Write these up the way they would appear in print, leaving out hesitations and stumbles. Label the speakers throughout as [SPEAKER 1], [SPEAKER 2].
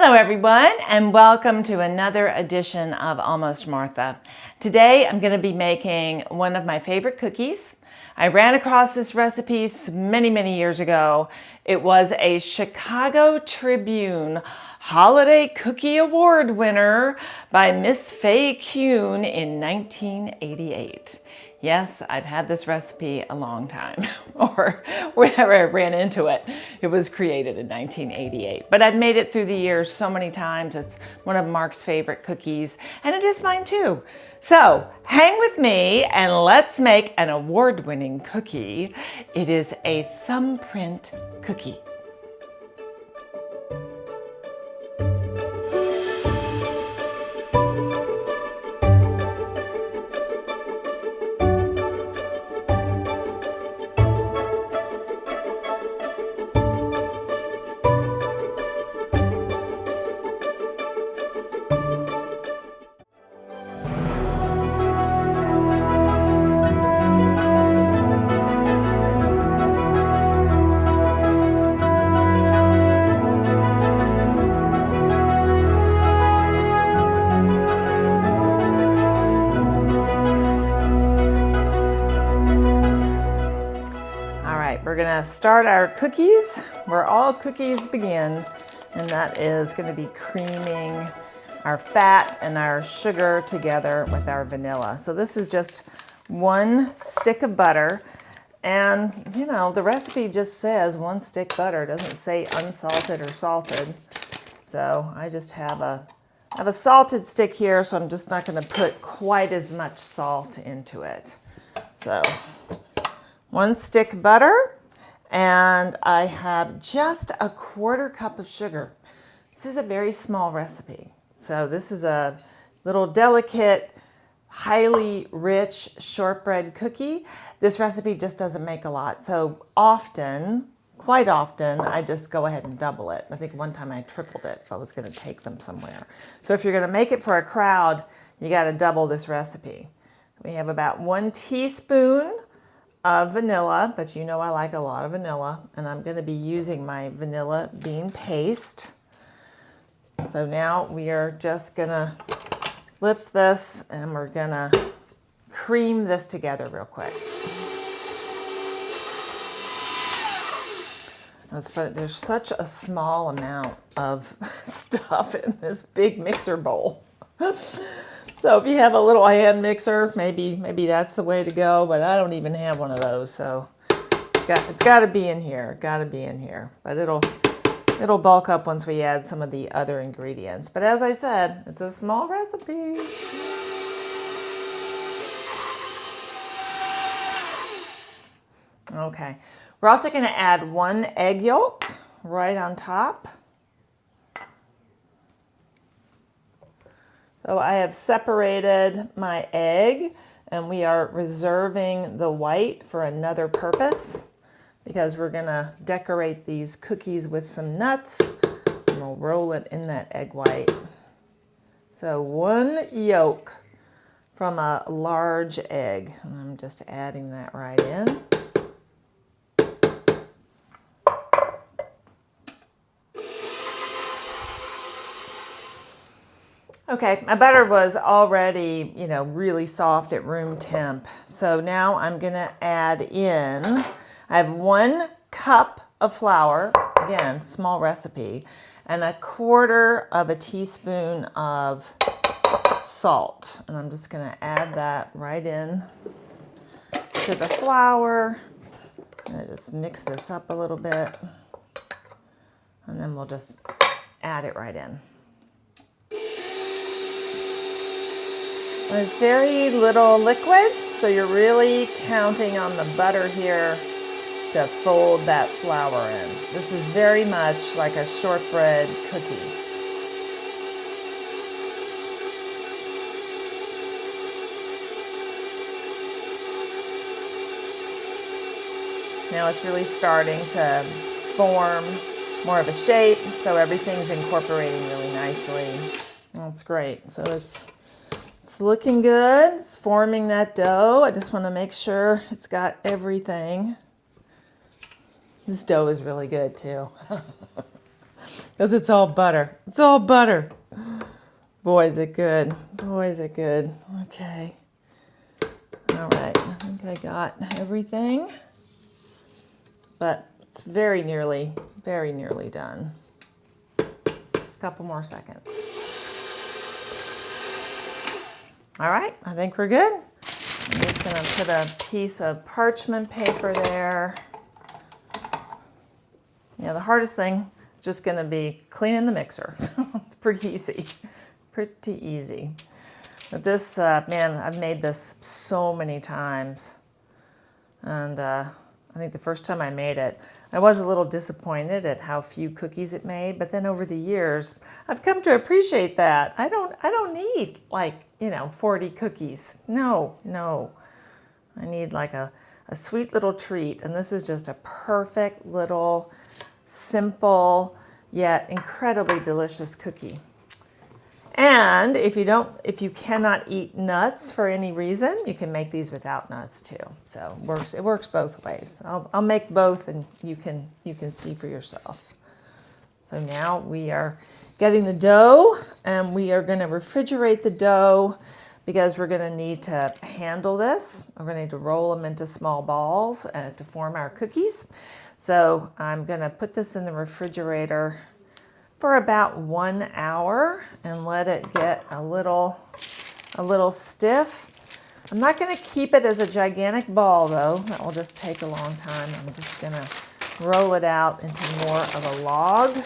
[SPEAKER 1] Hello everyone, and welcome to another edition of Almost Martha. Today I'm going to be making one of my favorite cookies. I ran across this recipe many years ago. It was a Chicago Tribune Holiday Cookie Award winner by Miss Fay Kuhn in 1988. Yes, I've had this recipe a long time, or whenever I ran into it. It was created in 1988, but I've made it through the years so many times. It's one of Mark's favorite cookies, and it is mine too. So hang with me and let's make an award-winning cookie. It is a thumbprint cookie. We're gonna start our cookies where all cookies begin, and that is gonna be creaming our fat and our sugar together with our vanilla. So this is just one stick of butter, and you know, the recipe just says one stick butter, it doesn't say unsalted or salted. So I just have a salted stick here, so I'm just not gonna put quite as much salt into it. So one stick butter, and I have just a 1/4 cup of sugar. This is a very small recipe. So this is a little delicate, highly rich shortbread cookie. This recipe just doesn't make a lot. So often, quite often, I just go ahead and double it. I think one time I tripled it if I was gonna take them somewhere. So if you're gonna make it for a crowd, you gotta double this recipe. We have about 1 teaspoon of vanilla, but you know I like a lot of vanilla, and I'm going to be using my vanilla bean paste. So now we are just going to lift this and we're going to cream this together real quick. There's such a small amount of stuff in this big mixer bowl. So if you have a little hand mixer, maybe that's the way to go, but I don't even have one of those, so it's got to be in here. But it'll bulk up once we add some of the other ingredients. But as I said, it's a small recipe. Okay, we're also going to add 1 egg yolk right on top. So I have separated my egg, and we are reserving the white for another purpose because we're gonna decorate these cookies with some nuts, and we'll roll it in that egg white. So 1 yolk from a large egg, and I'm just adding that right in. Okay, my butter was already, really soft at room temp. So now I'm gonna add in, I have 1 cup of flour, again, small recipe, and 1/4 teaspoon of salt. And I'm just gonna add that right in to the flour. And just mix this up a little bit. And then we'll just add it right in. There's very little liquid, so you're really counting on the butter here to fold that flour in. This is very much like a shortbread cookie. Now it's really starting to form more of a shape, so everything's incorporating really nicely. That's great. So it's looking good. It's forming that dough. I just want to make sure it's got everything. This dough is really good too. Because it's all butter. It's all butter. Boy, is it good. Boy, is it good. Okay. All right. I think I got everything. But it's very nearly done. Just a couple more seconds. All right. I think we're good. I'm just going to put a piece of parchment paper there. Yeah, the hardest thing is just going to be cleaning the mixer. It's pretty easy. Pretty easy. But this, man, I've made this so many times. And I think the first time I made it, I was a little disappointed at how few cookies it made. But then over the years, I've come to appreciate that. I don't need like, 40 cookies. No. I need like a sweet little treat. And this is just a perfect little, simple, yet incredibly delicious cookie. And if you cannot eat nuts for any reason, you can make these without nuts too. So it works both ways. I'll make both, and you can see for yourself. So now we are getting the dough, and we are going to refrigerate the dough because we're going to need to handle this. We're going to need to roll them into small balls to form our cookies. So I'm going to put this in the refrigerator for about 1 hour and let it get a little stiff. I'm not going to keep it as a gigantic ball though. That will just take a long time. I'm just going to roll it out into more of a log. And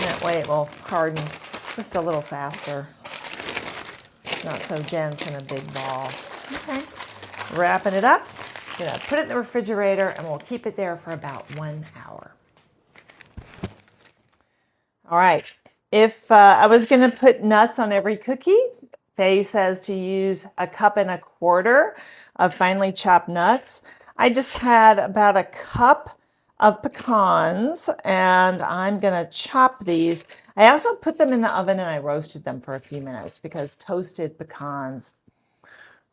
[SPEAKER 1] that way it will harden just a little faster. It's not so dense in a big ball. Okay, wrapping it up. Gonna put it in the refrigerator and we'll keep it there for about 1 hour. All right, if I was gonna put nuts on every cookie, Faye says to use 1.25 cups of finely chopped nuts. I just had about 1 cup of pecans and I'm gonna chop these. I also put them in the oven and I roasted them for a few minutes because toasted pecans,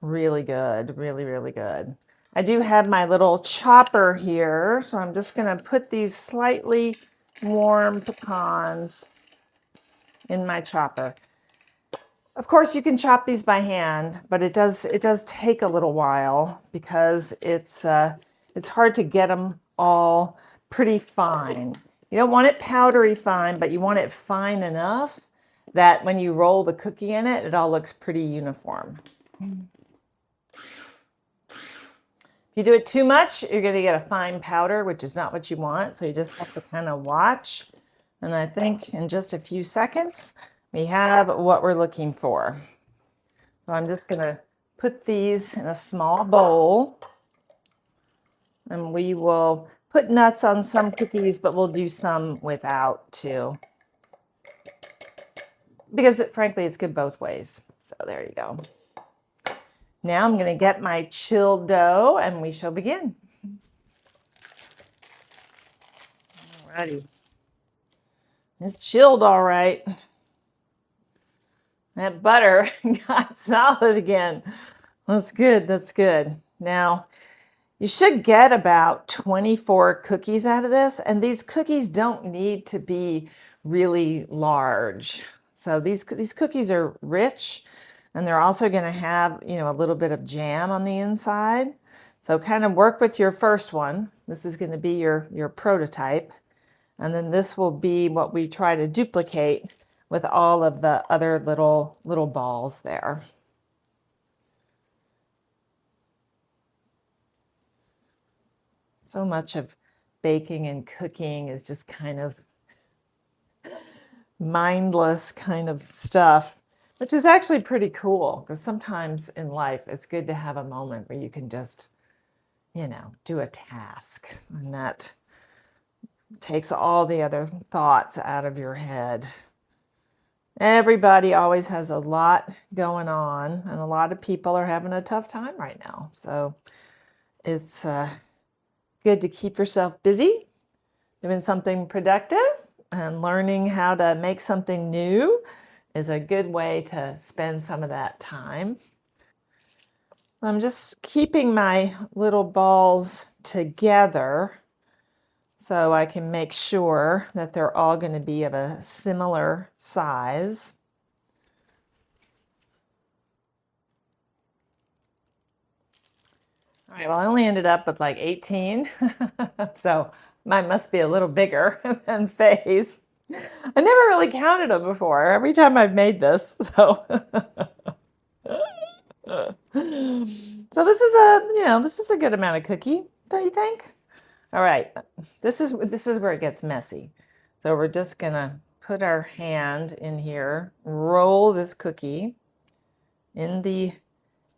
[SPEAKER 1] really good, really good. I do have my little chopper here, so I'm just gonna put these slightly warm pecans in my chopper. Of course, you can chop these by hand, but it does take a little while because it's hard to get them all pretty fine. You don't want it powdery fine, but you want it fine enough that when you roll the cookie in it, it all looks pretty uniform. If you do it too much, you're going to get a fine powder, which is not what you want. So you just have to kind of watch. And I think in just a few seconds, we have what we're looking for. So I'm just going to put these in a small bowl. And we will put nuts on some cookies, but we'll do some without too. Because frankly, it's good both ways. So there you go. Now I'm going to get my chilled dough and we shall begin. Alrighty. It's chilled all right. That butter got solid again. That's good, that's good. Now, you should get about 24 cookies out of this, and these cookies don't need to be really large. So these cookies are rich. And they're also going to have, a little bit of jam on the inside. So kind of work with your first one. This is going to be your prototype. And then this will be what we try to duplicate with all of the other little balls there. So much of baking and cooking is just kind of mindless kind of stuff. Which is actually pretty cool because sometimes in life it's good to have a moment where you can just, do a task, and that takes all the other thoughts out of your head. Everybody always has a lot going on, and a lot of people are having a tough time right now. So it's good to keep yourself busy, doing something productive, and learning how to make something new is a good way to spend some of that time. I'm just keeping my little balls together so I can make sure that they're all going to be of a similar size. All right, well, I only ended up with like 18, so mine must be a little bigger than Faye's. I never really counted them before, every time I've made this, so. So this is this is a good amount of cookie, don't you think? All right, this is where it gets messy. So we're just gonna put our hand in here, roll this cookie in the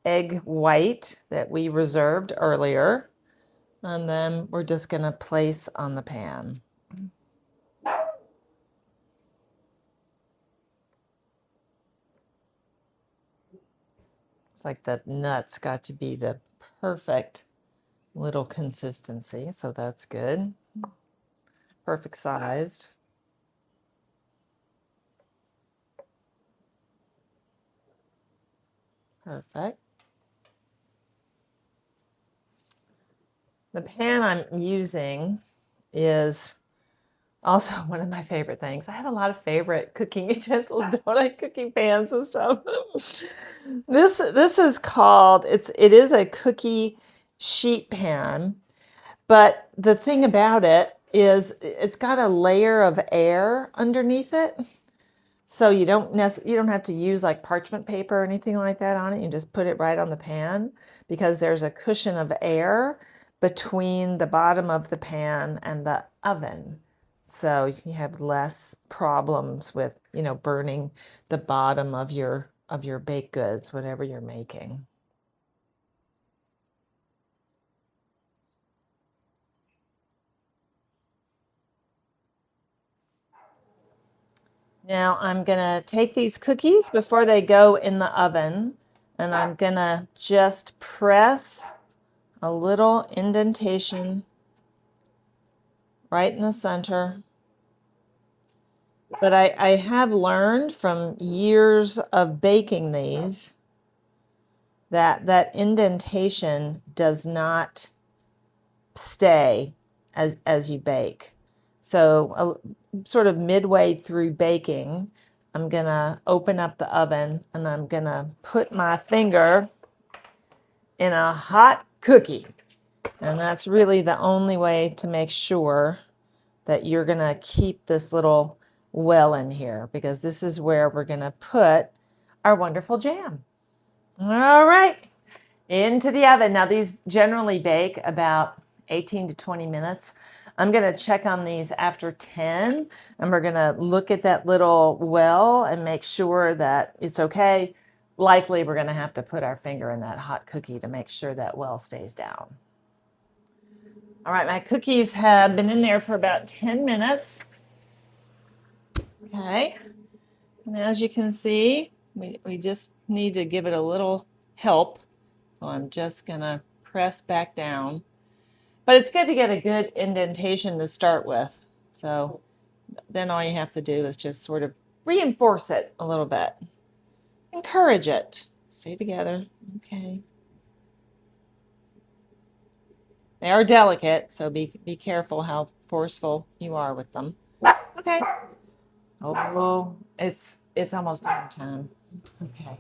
[SPEAKER 1] egg white that we reserved earlier, and then we're just gonna place on the pan. It's like the nuts got to be the perfect little consistency, so that's good. Perfect sized. Perfect. The pan I'm using is also one of my favorite things. I have a lot of favorite cooking utensils, don't I? Cooking pans and stuff. This is called, it is a cookie sheet pan, but the thing about it is it's got a layer of air underneath it. So you don't have to use like parchment paper or anything like that on it. You just put it right on the pan because there's a cushion of air between the bottom of the pan and the oven. So you have less problems with, burning the bottom of your baked goods, whatever you're making. Now I'm gonna take these cookies before they go in the oven, and I'm gonna just press a little indentation right in the center. But I have learned from years of baking these that indentation does not stay as you bake. So sort of midway through baking, I'm gonna open up the oven and I'm gonna put my finger in a hot cookie. And that's really the only way to make sure that you're gonna keep this little well in here, because this is where we're gonna put our wonderful jam. All right, into the oven. Now these generally bake about 18 to 20 minutes. I'm gonna check on these after 10, and we're gonna look at that little well and make sure that it's okay. Likely we're gonna have to put our finger in that hot cookie to make sure that well stays down. All right, my cookies have been in there for about 10 minutes. Okay, and as you can see, we just need to give it a little help. So I'm just gonna press back down. But it's good to get a good indentation to start with. So then all you have to do is just sort of reinforce it a little bit. Encourage it. Stay together. Okay. They are delicate, so be careful how forceful you are with them. Okay. Oh, it's almost dinner time. Okay.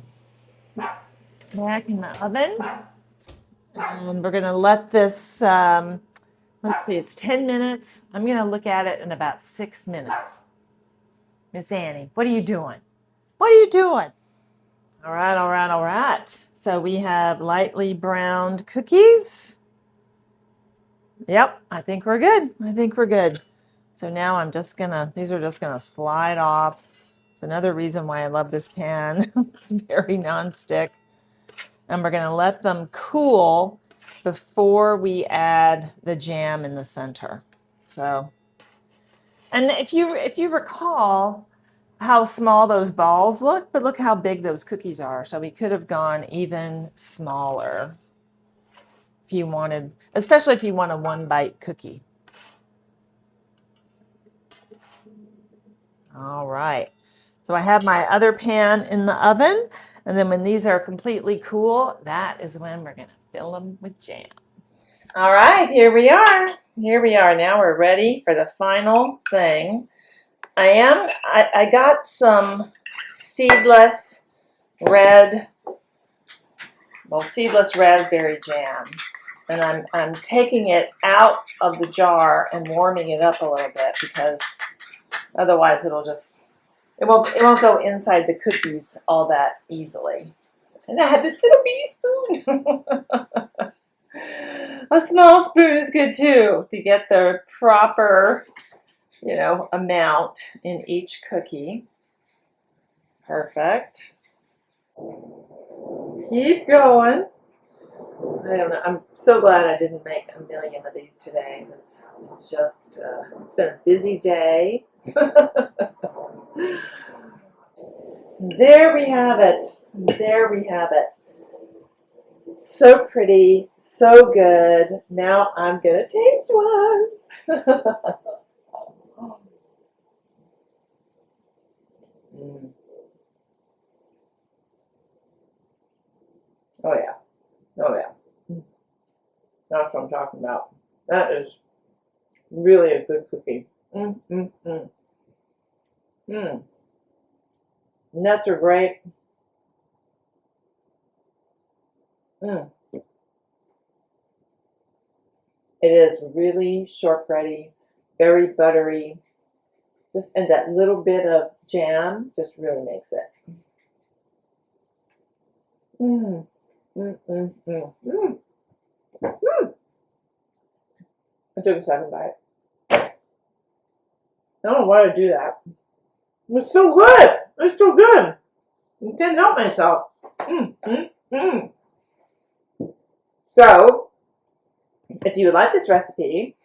[SPEAKER 1] Back in the oven. And we're gonna let this, let's see, it's 10 minutes. I'm gonna look at it in about 6 minutes. Miss Annie, what are you doing? What are you doing? All right, all right, all right. So we have lightly browned cookies. Yep, I think we're good. I think we're good. So now these are just gonna slide off. It's another reason why I love this pan. It's very nonstick. And we're gonna let them cool before we add the jam in the center. So, and if you recall how small those balls look, but look how big those cookies are. So we could have gone even smaller if you wanted, especially if you want a 1-bite cookie. All right, so I have my other pan in the oven, and then when these are completely cool, that is when we're gonna fill them with jam. All right, here we are. Here we are. Now we're ready for the final thing. I got some seedless raspberry jam, and I'm taking it out of the jar and warming it up a little bit because otherwise it won't go inside the cookies all that easily. And I have this little bitty spoon. A small spoon is good too to get the proper, amount in each cookie. Perfect. Keep going. I don't know. I'm so glad I didn't make a million of these today. It's been a busy day. There we have it. There we have it. So pretty, so good. Now I'm going to taste one. Oh yeah. Oh yeah. That's what I'm talking about. That is really a good cookie. Nuts are great. It is really shortbready, very buttery. And that little bit of jam just really makes it. I took a second bite. I don't know why I do that. It's so good. It's so good. I can't help myself. So, if you would like this recipe,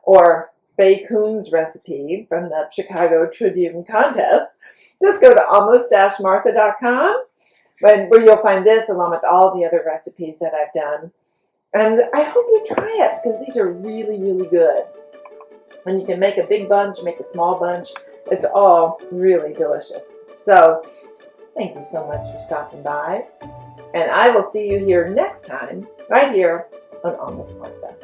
[SPEAKER 1] or Faye Coon's recipe from the Chicago Tribune contest, just go to almost-martha.com, where you'll find this along with all the other recipes that I've done. And I hope you try it, because these are really, really good. And you can make a big bunch, make a small bunch. It's all really delicious. So, thank you so much for stopping by. And I will see you here next time, right here on Almost Martha.